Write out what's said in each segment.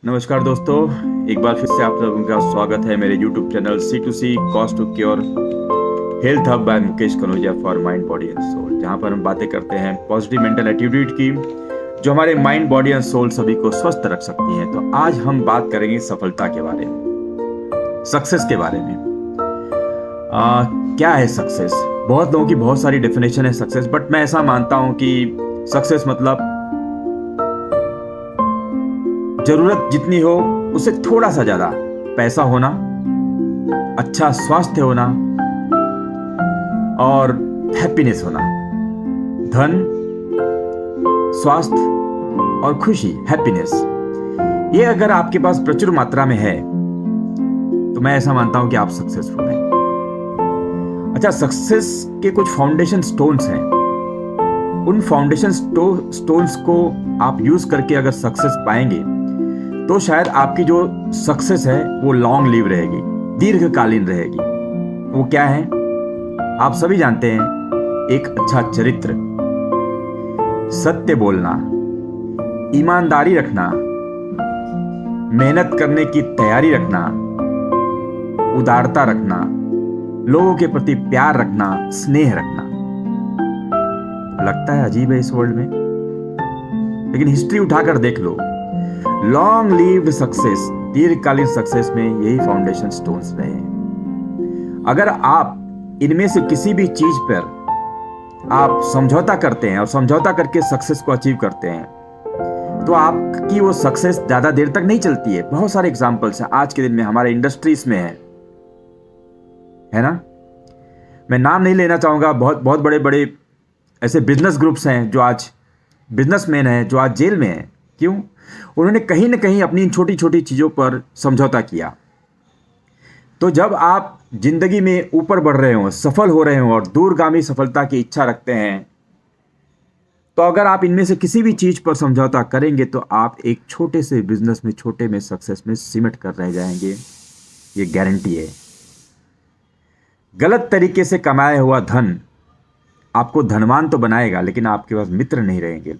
नमस्कार दोस्तों, एक बार फिर से आप लोगों का स्वागत है मेरे YouTube channel C2C cost to cure health hub by Mukesh Kanaujia for mind body and soul, जहां पर हम बातें करते हैं पॉजिटिव मेंटल एटीट्यूड की जो हमारे माइंड बॉडी एंड सोल सभी को स्वस्थ रख सकती है। तो आज हम बात करेंगे सफलता के बारे में, सक्सेस के बारे में। क्या है सक्सेस? बहुत लोगों की बहुत सारी डेफिनेशन है सक्सेस, बट मैं ऐसा मानता हूं कि सक्सेस मतलब जरूरत जितनी हो उससे थोड़ा सा ज्यादा पैसा होना, अच्छा स्वास्थ्य होना और हैप्पीनेस होना। धन, स्वास्थ्य और खुशी, हैप्पीनेस, ये अगर आपके पास प्रचुर मात्रा में है तो मैं ऐसा मानता हूं कि आप सक्सेसफुल हैं। अच्छा, सक्सेस के कुछ फाउंडेशन स्टोन्स हैं। उन फाउंडेशन स्टोन्स को आप यूज करके अगर सक्सेस पाएंगे तो शायद आपकी जो सक्सेस है वो लॉन्ग लिव रहेगी, दीर्घकालीन रहेगी। वो क्या है आप सभी जानते हैं। एक अच्छा चरित्र, सत्य बोलना, ईमानदारी रखना, मेहनत करने की तैयारी रखना, उदारता रखना, लोगों के प्रति प्यार रखना, स्नेह रखना। लगता है अजीब है इस वर्ल्ड में, लेकिन हिस्ट्री उठाकर देख लो। लॉन्ग लिव्ड सक्सेस, दीर्घकालीन सक्सेस में यही फाउंडेशन स्टोन्स रहे हैं। अगर आप इनमें से किसी भी चीज पर आप समझौता करते हैं और समझौता करके सक्सेस को अचीव करते हैं तो आपकी वो सक्सेस ज्यादा देर तक नहीं चलती है। बहुत सारे एग्जांपल्स हैं आज के दिन में, हमारे इंडस्ट्रीज में है ना। मैं नाम नहीं लेना चाहूंगा। बहुत बहुत बड़े बड़े ऐसे बिजनेस ग्रुप्स हैं जो आज बिजनेसमैन हैं जो आज जेल में हैं। क्यों? उन्होंने कहीं ना कहीं अपनी इन छोटी छोटी चीजों पर समझौता किया। तो जब आप जिंदगी में ऊपर बढ़ रहे हो, सफल हो रहे हो और दूरगामी सफलता की इच्छा रखते हैं, तो अगर आप इनमें से किसी भी चीज पर समझौता करेंगे तो आप एक छोटे से बिजनेस में, छोटे में सक्सेस में सिमट कर रह जाएंगे। ये गारंटी है। गलत तरीके से कमाया हुआ धन आपको धनवान तो बनाएगा, लेकिन आपके पास मित्र नहीं रहेंगे।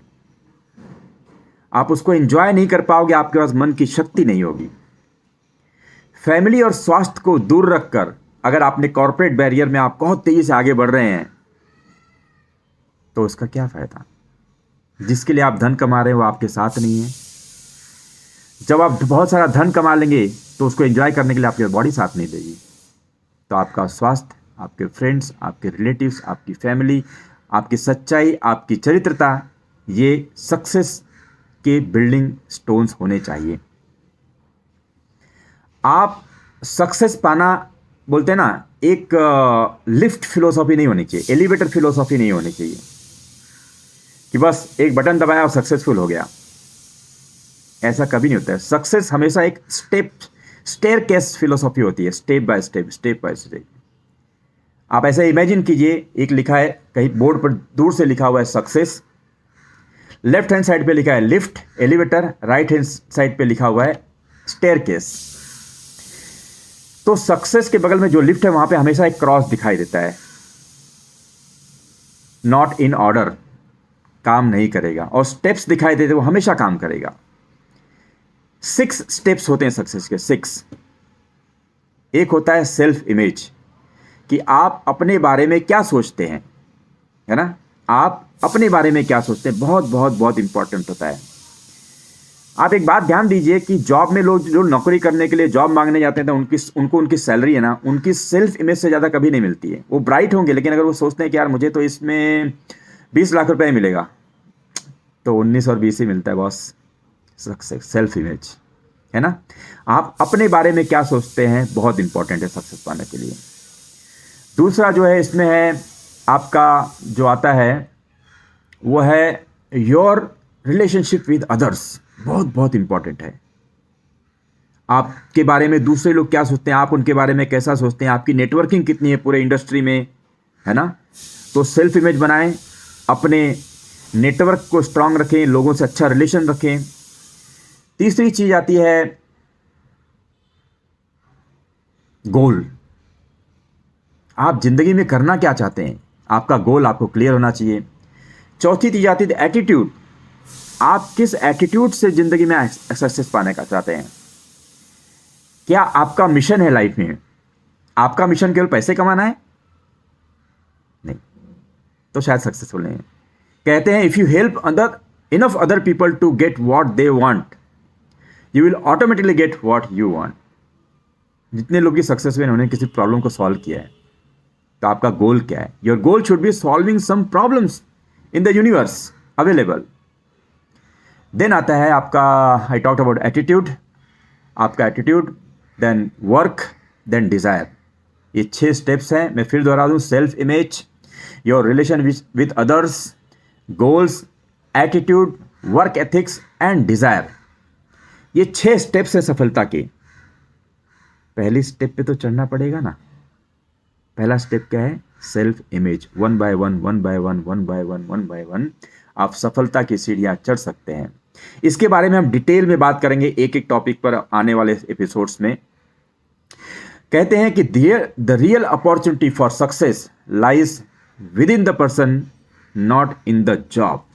आप उसको एंजॉय नहीं कर पाओगे, आपके पास मन की शक्ति नहीं होगी। फैमिली और स्वास्थ्य को दूर रखकर अगर आपने कॉर्पोरेट बैरियर में आप बहुत तेजी से आगे बढ़ रहे हैं तो उसका क्या फायदा? जिसके लिए आप धन कमा रहे हैं वो आपके साथ नहीं है। जब आप बहुत सारा धन कमा लेंगे तो उसको एंजॉय करने के लिए आपकी बॉडी साथ नहीं देगी। तो आपका स्वास्थ्य, आपके फ्रेंड्स, आपके रिलेटिव्स, आपकी फैमिली, आपकी सच्चाई, आपकी चरित्रता, ये सक्सेस के बिल्डिंग स्टोन्स होने चाहिए। आप सक्सेस पाना, बोलते हैं ना, एक लिफ्ट फिलोसॉफी नहीं होनी चाहिए, एलिवेटर फिलोसॉफी नहीं होनी चाहिए कि बस एक बटन दबाया और सक्सेसफुल हो गया। ऐसा कभी नहीं होता है। सक्सेस हमेशा एक स्टेयरकेस फिलोसॉफी होती है, step by step, step by step. आप ऐसा इमेजिन कीजिए, एक लिखा है कहीं बोर्ड पर, दूर से लिखा हुआ है सक्सेस, लेफ्ट हैंड साइड पे लिखा है lift, elevator, right hand side पे लिखा हुआ है स्टेयरकेस। तो सक्सेस के बगल में जो लिफ्ट है वहां पे हमेशा एक क्रॉस दिखाई देता है, नॉट इन ऑर्डर, काम नहीं करेगा। और स्टेप्स दिखाई देते, वो हमेशा काम करेगा। 6 स्टेप्स होते हैं सक्सेस के, 6। एक होता है सेल्फ इमेज, कि आप अपने बारे में क्या सोचते हैं, है ना। आप अपने बारे में क्या सोचते हैं, बहुत बहुत बहुत इंपॉर्टेंट होता है। आप एक बात ध्यान दीजिए कि जॉब में लोग जो नौकरी करने के लिए जॉब मांगने जाते हैं तो उनकी सैलरी है ना, उनकी सेल्फ इमेज से ज़्यादा कभी नहीं मिलती है। वो ब्राइट होंगे, लेकिन अगर वो सोचते हैं कि यार मुझे तो इसमें 20 लाख रुपए मिलेगा, तो 19 और 20 ही मिलता है बॉस। सक्सेस, सेल्फ इमेज, है ना। आप अपने बारे में क्या सोचते हैं बहुत इंपॉर्टेंट है सक्सेस पाने के लिए। दूसरा जो है इसमें है आपका जो आता है वो है योर रिलेशनशिप विद अदर्स, बहुत बहुत इंपॉर्टेंट है। आपके बारे में दूसरे लोग क्या सोचते हैं, आप उनके बारे में कैसा सोचते हैं, आपकी नेटवर्किंग कितनी है पूरे इंडस्ट्री में, है ना। तो सेल्फ इमेज बनाएं, अपने नेटवर्क को स्ट्रांग रखें, लोगों से अच्छा रिलेशन रखें। तीसरी चीज आती है गोल। आप जिंदगी में करना क्या चाहते हैं, आपका गोल आपको क्लियर होना चाहिए। चौथी चीज आती है एटीट्यूड। आप किस एटीट्यूड से जिंदगी में सक्सेस पाने का चाहते हैं? क्या आपका मिशन है लाइफ में? आपका मिशन केवल पैसे कमाना है? नहीं, तो शायद सक्सेसफुल नहीं है। कहते हैं if you help other enough other people to get what they want, you will automatically get what you want. जितने लोग की सक्सेस हुए उन्होंने किसी प्रॉब्लम को सॉल्व किया है। तो आपका गोल क्या है? Your goal should be solving some problems in the universe available. Then आता है आपका, आई टॉक्ट अबाउट एटीट्यूड, आपका attitude, then work, then desire. ये 6 स्टेप्स हैं। मैं फिर दोहरा दूं, self image, your relation with others, goals, attitude, work ethics and desire. ये 6 स्टेप्स है सफलता के। पहली स्टेप पे तो चढ़ना पड़ेगा ना। पहला स्टेप क्या है? Self image. One by one, one by one, one by one, one by one आप सफलता की सीढ़ियां चढ़ सकते हैं। इसके बारे में हम डिटेल में बात करेंगे एक एक टॉपिक पर आने वाले एपिसोड्स में। कहते हैं कि the real opportunity for success lies within the person, not in the job.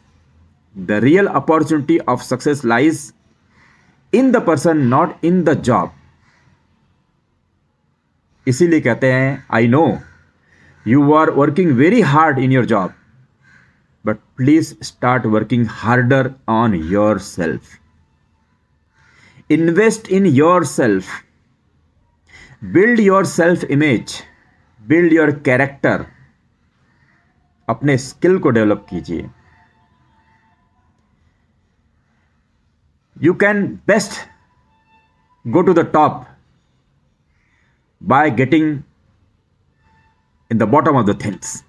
The real opportunity of success lies in the person, not in the job. इसीलिए कहते हैं I know you are working very hard in your job, but please start working harder on yourself. Invest in yourself. Build your self image. Build your character. अपने skill को develop कीजिए। You can best go to the top by getting in the bottom of the things.